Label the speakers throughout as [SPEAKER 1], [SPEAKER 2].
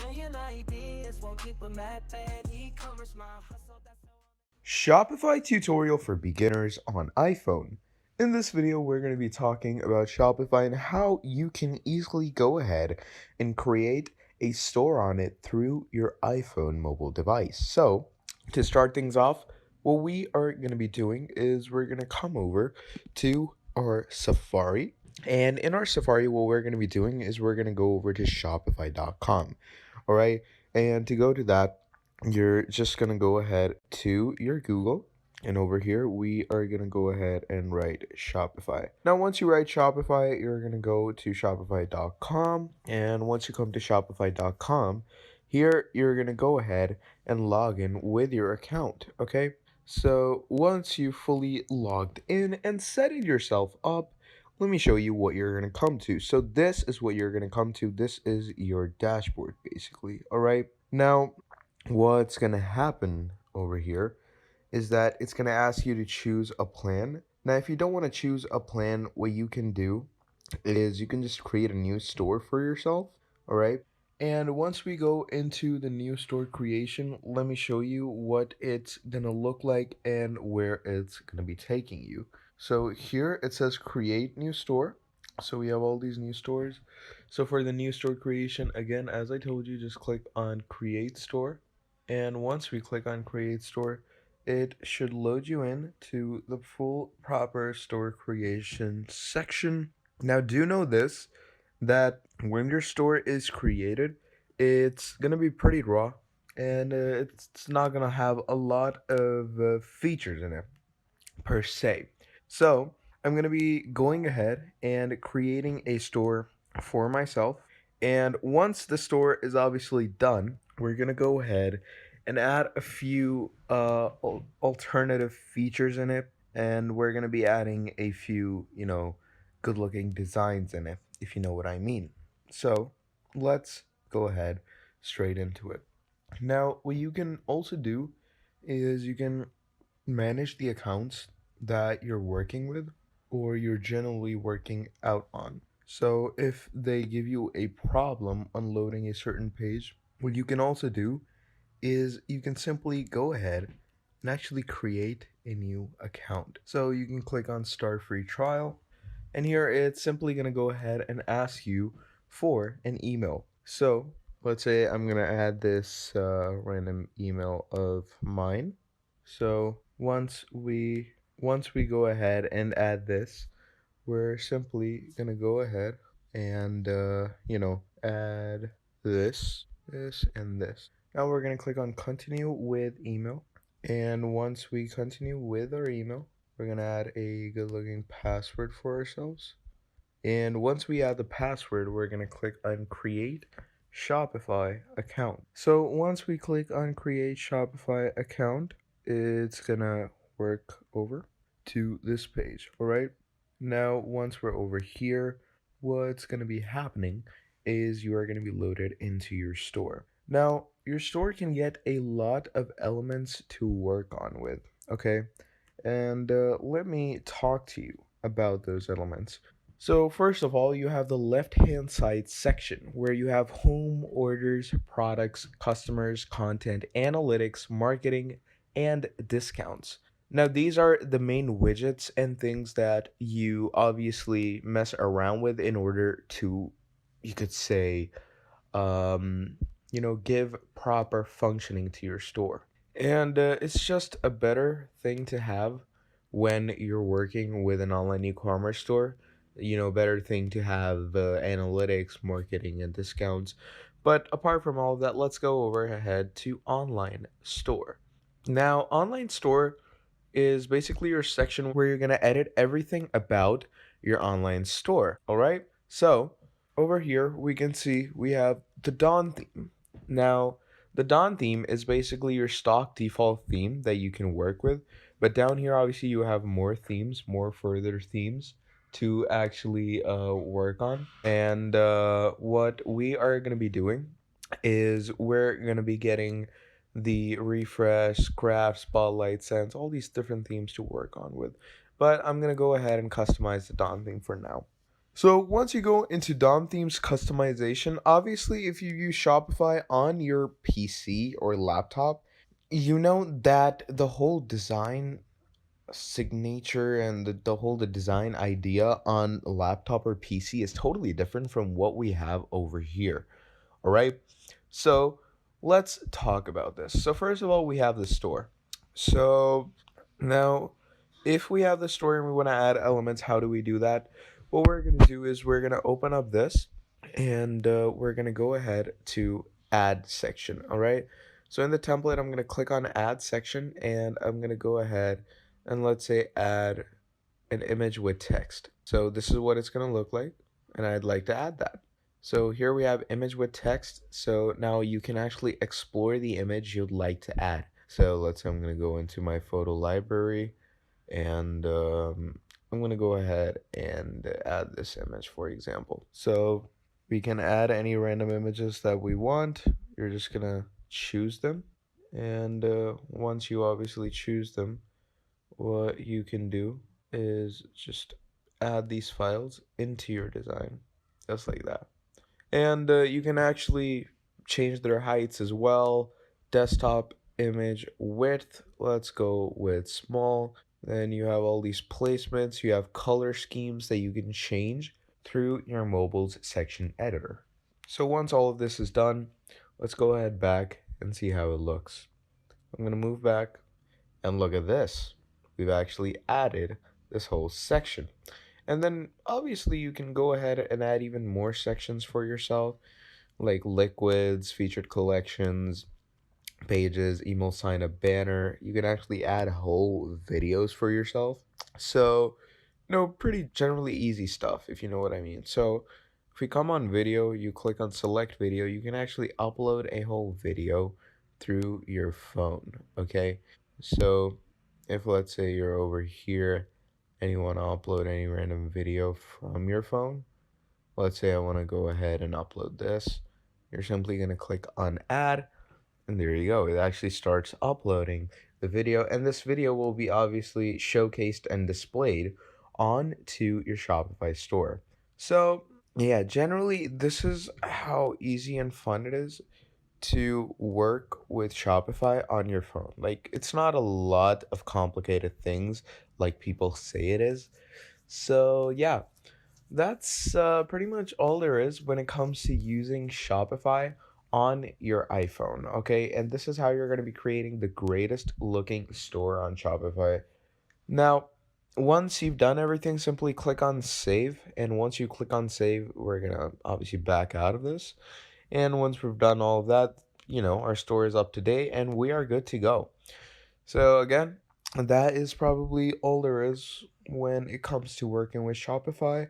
[SPEAKER 1] million ideas won't keep 'em at bay. E-commerce, my hustle, that's how
[SPEAKER 2] Shopify tutorial for beginners on iPhone. In this video, we're going to be talking about Shopify and how you can easily go ahead and create a store on it through your iPhone mobile device. So, to start things off, what we are going to be doing is we're going to come over to our Safari. And in our Safari, what we're going to be doing is we're going to go over to Shopify.com. All right. And to go to that, you're just going to go ahead to your Google. And over here, we are going to go ahead and write Shopify. Now, once you write Shopify, you're going to go to Shopify.com. And once you come to Shopify.com, here you're going to go ahead and log in with your account. Okay. So once you fully logged in and set it yourself up, let me show you what you're going to come to. So this is what you're going to come to. This is your dashboard, basically. All right. Now, what's going to happen over here is that it's going to ask you to choose a plan. Now, if you don't want to choose a plan, what you can do is you can just create a new store for yourself. All right. And once we go into the new store creation, let me show you what it's going to look like and where it's going to be taking you. So here it says create new store. So we have all these new stores. So for the new store creation, again, as I told you, just click on create store. And once we click on create store, it should load you in to the full proper store creation section. Now, do know this, that when your store is created, it's going to be pretty raw and it's not going to have a lot of features in it per se. So, I'm going to be going ahead and creating a store for myself. And once the store is obviously done, we're going to go ahead and add a few alternative features in it. And we're going to be adding a few, good looking designs in it, if you know what I mean. So, let's go ahead straight into it. Now, what you can also do is you can manage the accounts that you're working with or you're generally working out on. So if they give you a problem unloading a certain page, what you can also do is you can simply go ahead and actually create a new account. So you can click on start free trial, and here it's simply going to go ahead and ask you for an email. So let's say I'm going to add this random email of mine. So once we go ahead and add this, we're simply gonna go ahead and add this, and this. Now we're gonna click on continue with email, and once we continue with our email, we're gonna add a good-looking password for ourselves. And once we add the password, we're gonna click on create Shopify account. So once we click on create Shopify account, it's gonna work over to this page. All right. Now, once we're over here, what's gonna be happening is you are gonna be loaded into your store. Now, your store can get a lot of elements to work on with. Okay. And let me talk to you about those elements. So, first of all, you have the left hand side section where you have home, orders, products, customers, content, analytics, marketing, and discounts. Now, these are the main widgets and things that you obviously mess around with in order to, you could say, um, give proper functioning to your store. And it's just a better thing to have when you're working with an online e-commerce store. Better thing to have analytics, marketing, and discounts. But apart from all of that, let's go over ahead to online store. Now, online store is basically your section where you're going to edit everything about your online store. All right. So over here, we can see we have the Dawn theme. Now, the Dawn theme is basically your stock default theme that you can work with. But down here, obviously, you have more themes, more further themes to actually work on. And what we are going to be doing is we're going to be getting the refresh, craft, spotlight, sense, all these different themes to work on with. But I'm going to go ahead and customize the Dawn theme for now. So once you go into DOM themes customization, obviously if you use Shopify on your PC or laptop, you know that the whole design signature and the design idea on laptop or PC is totally different from what we have over here. All right. So let's talk about this. So first of all, we have the store. So now, if we have the store and we want to add elements, how do we do that? What we're going to do is we're going to open up this and we're going to go ahead to add section. All right. So in the template, I'm going to click on add section and I'm going to go ahead and let's say add an image with text. So this is what it's going to look like. And I'd like to add that. So here we have image with text. So now you can actually explore the image you'd like to add. So let's say I'm going to go into my photo library and I'm going to go ahead and add this image, for example. So we can add any random images that we want. You're just going to choose them. And once you obviously choose them, what you can do is just add these files into your design, just like that. And you can actually change their heights as well. Desktop image width, let's go with small. Then you have all these placements. You have color schemes that you can change through your mobile's section editor. So once all of this is done, let's go ahead back and see how it looks. I'm going to move back and look at this. We've actually added this whole section. And then obviously you can go ahead and add even more sections for yourself, like liquids, featured collections, pages, email sign up banner. You can actually add whole videos for yourself. So, pretty generally easy stuff, if you know what I mean. So if we come on video, you click on select video, you can actually upload a whole video through your phone. Okay. So if let's say you're over here and you want to upload any random video from your phone, let's say I want to go ahead and upload this, you're simply going to click on add, and there you go. It actually starts uploading the video, and this video will be obviously showcased and displayed onto your Shopify store. So yeah, generally this is how easy and fun it is to work with Shopify on your phone. Like, it's not a lot of complicated things like people say it is. So, yeah, that's pretty much all there is when it comes to using Shopify on your iPhone, okay? And this is how you're going to be creating the greatest looking store on Shopify. Now, once you've done everything, simply click on save. And once you click on save, we're going to obviously back out of this. And once we've done all of that, our store is up to date and we are good to go. So again, that is probably all there is when it comes to working with Shopify.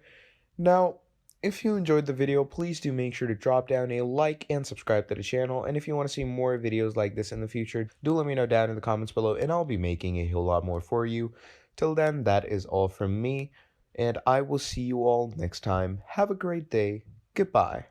[SPEAKER 2] Now, if you enjoyed the video, please do make sure to drop down a like and subscribe to the channel. And if you want to see more videos like this in the future, do let me know down in the comments below and I'll be making a whole lot more for you. Till then, that is all from me, and I will see you all next time. Have a great day. Goodbye.